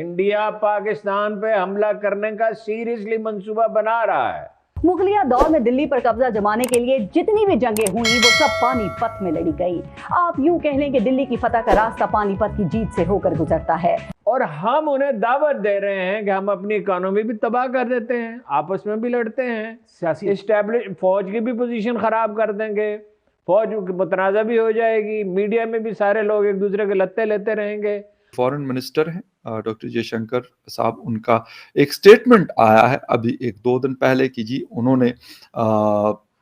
India Pakistan पे हमला करने का सीरियसली मंसूबा बना रहा है। मुगलिया दौर में दिल्ली पर कब्जा जमाने के लिए जितनी भी जंगें हुई वो सब पानीपत में लड़ी गई। आप यूं कह लें कि दिल्ली की फतह का रास्ता पानीपत की जीत से होकर गुजरता है। और हम उन्हें दावत दे रहे हैं कि हम अपनी इकोनॉमी भी तबाह कर देते हैं, आपस में भी लड़ते हैं, सियासी एस्टैब्लिश फौज की भी पोजीशन खराब कर देंगे, फौज मुतनाज़ा भी हो जाएगी, मीडिया में भी सारे लोग एक दूसरे के लत्ते लेते रहेंगे। फॉरेन मिनिस्टर हैं डॉक्टर जयशंकर साहब, उनका एक स्टेटमेंट आया है अभी 1-2 दिन पहले कि जी उन्होंने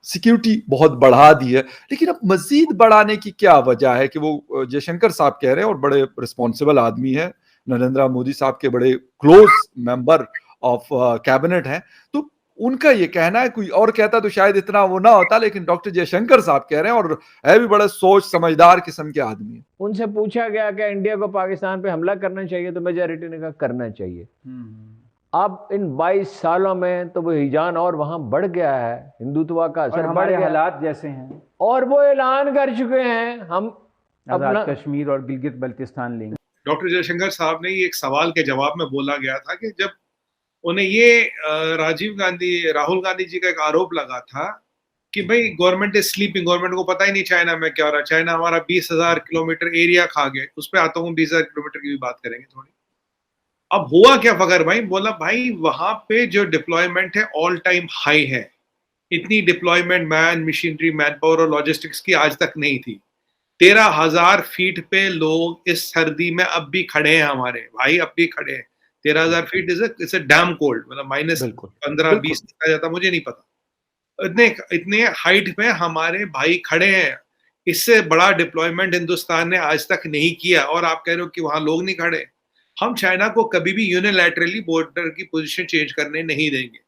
सिक्योरिटी बहुत बढ़ा दी है, लेकिन अब मजीद बढ़ाने की क्या वजह है कि वो जयशंकर साहब कह रहे हैं और बड़े रिस्पॉन्सिबल आदमी है, नरेंद्र मोदी साहब के बड़े क्लोज मेंबर ऑफ कैबिनेट हैं, तो उनका ये कहना है, कोई और कहता तो शायद इतना वो ना होता, लेकिन डॉक्टर जयशंकर साहब कह रहे हैं और है भी बड़े सोच समझदार किस्म के आदमी है। उनसे पूछा गया कि इंडिया को पाकिस्तान पे हमला करना चाहिए, तो मेजॉरिटी ने कहा करना चाहिए। अब इन 22 सालों में तो वो हिजान और वहां बढ़ गया है, हिंदुत्व का असर बढ़ गया, हालात जैसे हैं, और वो ऐलान कर चुके हैं हम अपना कश्मीर और गिलगित बल्तिस्तान लेंगे। डॉक्टर जयशंकर साहब ने एक सवाल के जवाब में बोला गया था कि जब उन्हें ये राहुल गांधी जी का एक आरोप लगा था कि भाई गवर्नमेंट इज स्लीपिंग, गवर्नमेंट को पता ही नहीं चाइना में क्या हो रहा है, चाइना हमारा 20,000 किलोमीटर एरिया खा गए, उस पर आता हूँ, 20,000 किलोमीटर की भी बात करेंगे थोड़ी। अब हुआ क्या फखर भाई, बोला भाई वहां पे जो डिप्लॉयमेंट है ऑल टाइम हाई है, इतनी deployment man machinery man power और लॉजिस्टिक्स की आज तक नहीं थी। 13,000 फीट पे लोग इस सर्दी में अब भी खड़े हैं, हमारे भाई अब भी खड़े हैं। 13,000 feet is a dam cold, मतलब -15-20 आ जाता, मुझे नहीं पता। इतने हाइट पे हमारे भाई खड़े हैं, इससे बड़ा डिप्लॉयमेंट हिंदुस्तान ने आज तक नहीं किया, और आप कह रहे हो कि वहां लोग नहीं खड़े। हम चाइना को कभी भी यूनिलैटरली बॉर्डर की पोजीशन चेंज करने नहीं देंगे।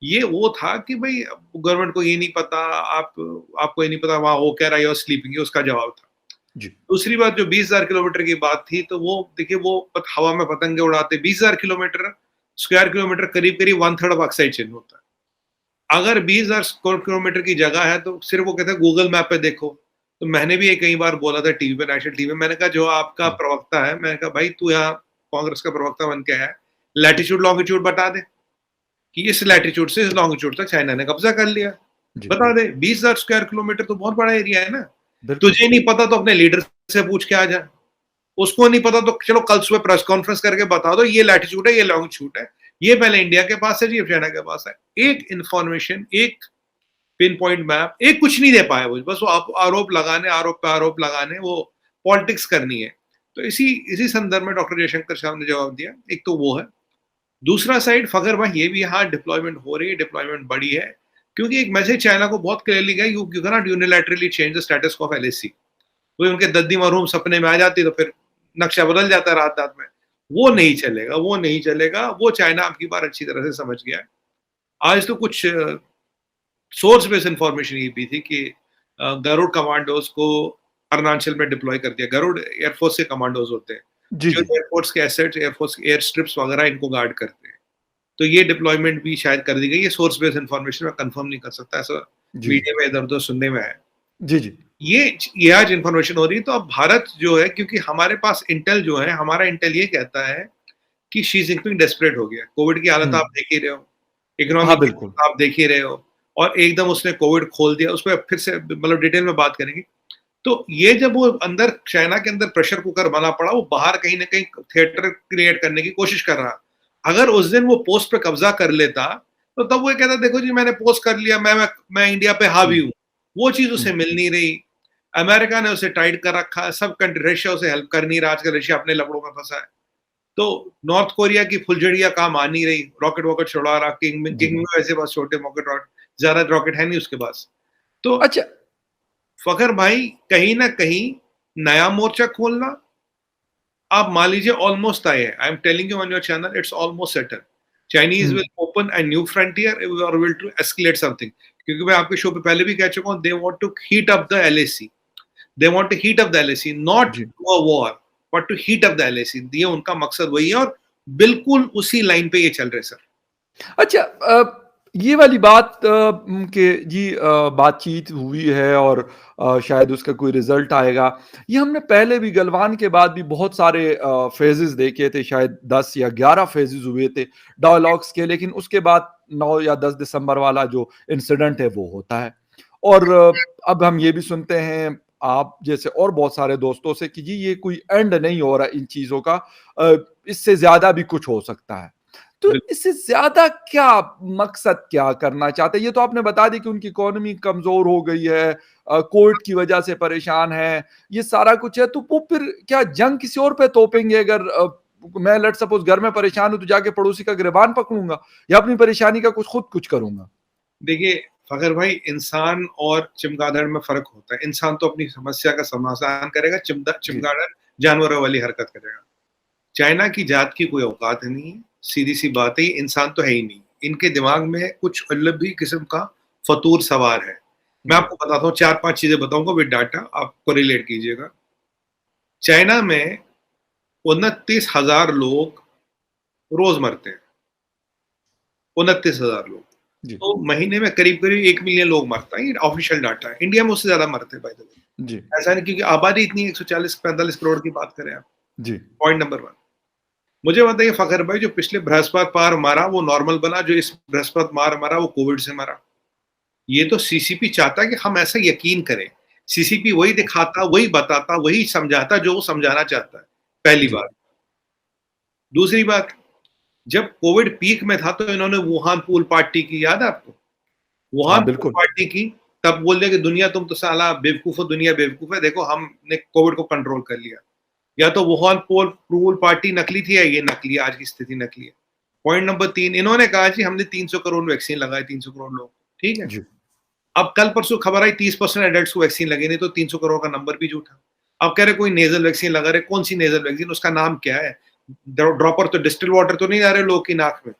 ये वो था कि भाई गवर्नमेंट को ये नहीं पता, आपको ये नहीं पता वहां हो क्या रहा है, स्लीपिंग, उसका जवाब था। दूसरी बात जो 20,000 किलोमीटर की बात थी, तो वो देखिए वो हवा में पतंगे उड़ाते, 20,000 किलोमीटर स्क्वायर किलोमीटर करीब 1/3 ऑफ अक्साई चिन्ह होता है। अगर 20,000 स्क्वायर किलोमीटर की जगह है तो सिर्फ वो कहते हैं गूगल मैप पे देखो। तो मैंने भी ये कई बार बोला था टीवी पे, नेशनल टीवी में, मैंने कहा जो आपका प्रवक्ता है, मैंने कहा भाई तू यहाँ कांग्रेस का प्रवक्ता बन के है, लैटिट्यूड लॉन्गिट्यूड बता दे कि इस लैटिट्यूड से इस लॉन्गिट्यूड तक चाइना ने कब्जा कर लिया, बता दे। 20,000 स्क्वायर किलोमीटर तो बहुत बड़ा एरिया है ना। तुझे नहीं पता तो अपने लीडर से पूछ के आ जा, उसको नहीं पता तो चलो कल सुबह प्रेस कॉन्फ्रेंस करके बता दो ये लैटिट्यूड है, ये लॉन्गिट्यूड है, ये पहले इंडिया के पास है, ये चाइना के पास है। एक इंफॉर्मेशन, एक पिन पॉइंट मैप, एक कुछ नहीं दे पाए वो, बस वो आरोप लगाने, आरोप पे आरोप लगाने, वो पॉलिटिक्स करनी है। तो इसी संदर्भ में डॉक्टर जयशंकर साहब ने जवाब दिया। एक तो वो है, दूसरा साइड फखर भाई ये भी, हाँ डिप्लॉयमेंट हो रही है, डिप्लॉयमेंट बढ़ी है, क्योंकि एक मैसेज चाइना को बहुत क्लियरली गया, you can not unilaterally change the status of LAC. वो उनके दद्दी मरहूम सपने में आ जाती तो फिर नक्शा बदल जाता है रात रात में। वो नहीं चलेगा, वो नहीं चलेगा, वो चाइना आपकी बार अच्छी तरह से समझ गया है। आज तो कुछ सोर्स बेस्ड इंफॉर्मेशन ये भी थी कि गरुड़ कमांडोज को अरुणाचल में डिप्लॉय कर दिया। गरुड़ एयरफोर्स के कमांडोज होते हैं जो एयरफोर्स के एसेट्स, एयरफोर्स एयर स्ट्रिप्स वगैरह इनको गार्ड करते हैं। तो ये डिप्लॉयमेंट भी शायद कर दी गई। ये सोर्स बेस्ड इंफॉर्मेशन मैं कंफर्म नहीं कर सकता, ऐसा मीडिया में इधर उधर सुनने में आया। ये आज इंफॉर्मेशन हो रही है। तो अब भारत जो है, क्योंकि हमारे पास इंटेल जो है, हमारा इंटेल ये कहता है कि शी जिनपिंग डेस्परेट हो गया। कोविड की हालत आप देख ही रहे हो, इकोनॉमिक आप देख ही रहे हो, और एकदम उसने कोविड खोल दिया। उस पर फिर से मतलब डिटेल में बात करेंगे। तो ये जब वो अंदर चाइना के अंदर प्रेशर कुकर बना पड़ा, वो बाहर कहीं ना कहीं थिएटर क्रिएट करने की कोशिश कर रहा। अगर उस दिन वो पोस्ट पे कब्जा कर लेता तो तब वो कहता देखो जी मैंने पोस्ट कर लिया, मैं इंडिया पे हावी हूँ। वो चीज उसे मिल नहीं रही। अमेरिका ने उसे टाइट कर रखा है, सब कंट्री, रशिया उसे हेल्प कर नहीं रहा, आजकल रशिया अपने लपड़ों में फंसा है। तो नॉर्थ कोरिया की फुलझड़ियां काम आ नहीं रही, रॉकेट वॉकेट छोड़ा रहा, किंग में वैसे बस छोटे रॉकेट, ज्यादा रॉकेट है नहीं उसके पास। तो अच्छा फखर भाई कहीं ना कहीं नया मोर्चा खोलना, आप मान लीजिए ऑलमोस्ट आए हैं। I am telling you on your channel, it's almost settle. Chinese will open a new frontier और विल टू एस्केलेट समथिंग। क्योंकि मैं आपके शो पे पहले भी कह चुका हूं, they want to heat up the LAC, they want to heat up the LAC, not a war but to heat up the LAC. ये उनका मकसद वही है, और बिल्कुल उसी लाइन पे ये चल रहे सर। अच्छा ये वाली बात कि जी बातचीत हुई है और शायद उसका कोई रिजल्ट आएगा, ये हमने पहले भी गलवान के बाद भी बहुत सारे फेजेस देखे थे, शायद 10 या 11 फेजेस हुए थे डायलॉग्स के, लेकिन उसके बाद 9 या 10 दिसंबर वाला जो इंसिडेंट है वो होता है। और अब हम ये भी सुनते हैं आप जैसे और बहुत सारे दोस्तों से कि जी ये कोई एंड नहीं हो रहा इन चीजों का, इससे ज्यादा भी कुछ हो सकता है। तो इससे ज्यादा क्या मकसद क्या करना चाहते हैं? ये तो आपने बता दी कि उनकी इकोनॉमी कमजोर हो गई है, कोविड की वजह से परेशान है, ये सारा कुछ है, तो वो फिर क्या जंग किसी और पे तोपेंगे? अगर मैं लेट सपोज घर में परेशान हूं तो जाके पड़ोसी का गिरबान पकड़ूंगा या अपनी परेशानी का कुछ करूंगा? देखिए फखर भाई, इंसान और चमगादड़ में फर्क होता है। इंसान तो अपनी समस्या का समाधान करेगा, चमगादड़ जानवरों वाली हरकत करेगा। चाइना की जात की कोई औकात नहीं है, सीधी सी बात है, इंसान तो है ही नहीं। इनके दिमाग में कुछ अलग ही किस्म का फतूर सवार है। मैं आपको बताता हूँ, 4-5 चीजें बताऊंगा विद डाटा, आप कोरिलेट कीजिएगा। चाइना में 29,000 लोग रोज मरते हैं, 29,000 लोग। तो महीने में करीब करीब 1 मिलियन लोग मरता है, ये ऑफिशियल डाटा है। इंडिया में उससे ज्यादा मरते हैं बाय द वे जी, ऐसा नहीं, क्योंकि आबादी इतनी 140-45 करोड़ की बात करें आप जी। पॉइंट नंबर 1, मुझे बताइए फखर भाई, जो पिछले बृहस्पतिवार मारा वो नॉर्मल बना, जो इस बृहस्पतिवार मारा वो कोविड से मरा। ये तो सीसीपी चाहता है कि हम ऐसा यकीन करें। सीसीपी वही दिखाता, वही बताता, वही समझाता जो वो समझाना चाहता है, पहली बात। दूसरी बात, जब कोविड पीक में था तो इन्होंने वुहान पूल पार्टी की, याद है आपको? वुहान पूल पार्टी की, तब बोल दिया कि दुनिया तुम तो साला बेवकूफ हो, दुनिया बेवकूफ है, देखो हमने कोविड को कंट्रोल कर लिया। या तो वुहान पूल पार्टी नकली थी या ये नकली, आज की स्थिति नकली है। पॉइंट नंबर 3, इन्होंने कहा जी हमने 300 करोड़ वैक्सीन लगाए, 300 करोड़ लोग, ठीक है। अब कल परसों खबर आई 30% एडल्ट्स को वैक्सीन लगी, नहीं तो 300 करोड़ का नंबर भी झूठा। अब कह रहे कोई नेजल वैक्सीन लगा रहे, कौन सी नेजल वैक्सीन, उसका नाम क्या है? ड्रॉपर तो डिस्टिल वाटर तो नहीं आ रहे लोग की नाक में,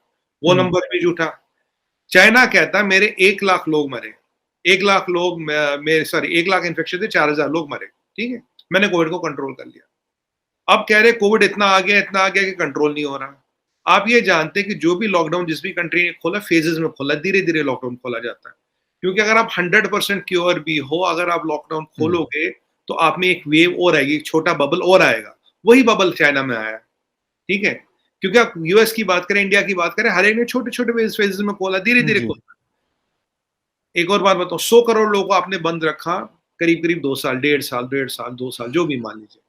वो नंबर भी झूठा। चाइना कहता मेरे 1 लाख लोग मरे, 1 लाख लोग मेरे 1 लाख इन्फेक्शन थे, 4,000 लोग मरे, ठीक है, मैंने कोविड को कंट्रोल कर लिया। अब कह रहे कोविड इतना आ गया कि कंट्रोल नहीं हो रहा। आप ये जानते हैं कि जो भी लॉकडाउन जिस भी कंट्री ने खोला, फेजेस में खोला, धीरे धीरे लॉकडाउन खोला जाता है, क्योंकि अगर आप 100% क्योर भी हो, अगर आप लॉकडाउन खोलोगे तो आप में एक वेव और आएगी, एक छोटा बबल और आएगा। वही बबल चाइना में आया, ठीक है, क्योंकि आप यूएस की बात करें, इंडिया की बात करें, हर एक ने छोटे छोटे फेजेस में खोला, धीरे धीरे खोला। एक और बात बताओ, 100 करोड़ लोगों को आपने बंद रखा, करीब करीब 2 साल, 1.5 साल, 2 साल, जो भी मान लीजिए।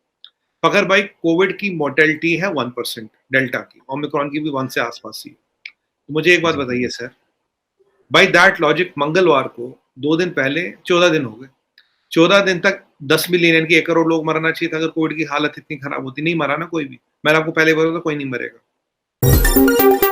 फखर भाई, कोविड की मोर्टेलिटी है 1%, डेल्टा की, ओमिक्रॉन की भी 1 से आसपास ही। तो मुझे एक बात बताइए सर, बाय दैट लॉजिक, मंगलवार को 2 दिन पहले 14 दिन हो गए, 14 दिन तक 10 मिलियन की 1 करोड़ लोग मरना चाहिए था। अगर कोविड की हालत इतनी खराब होती, नहीं मरा ना कोई भी। मैंने आपको पहले बोला था कोई नहीं मरेगा।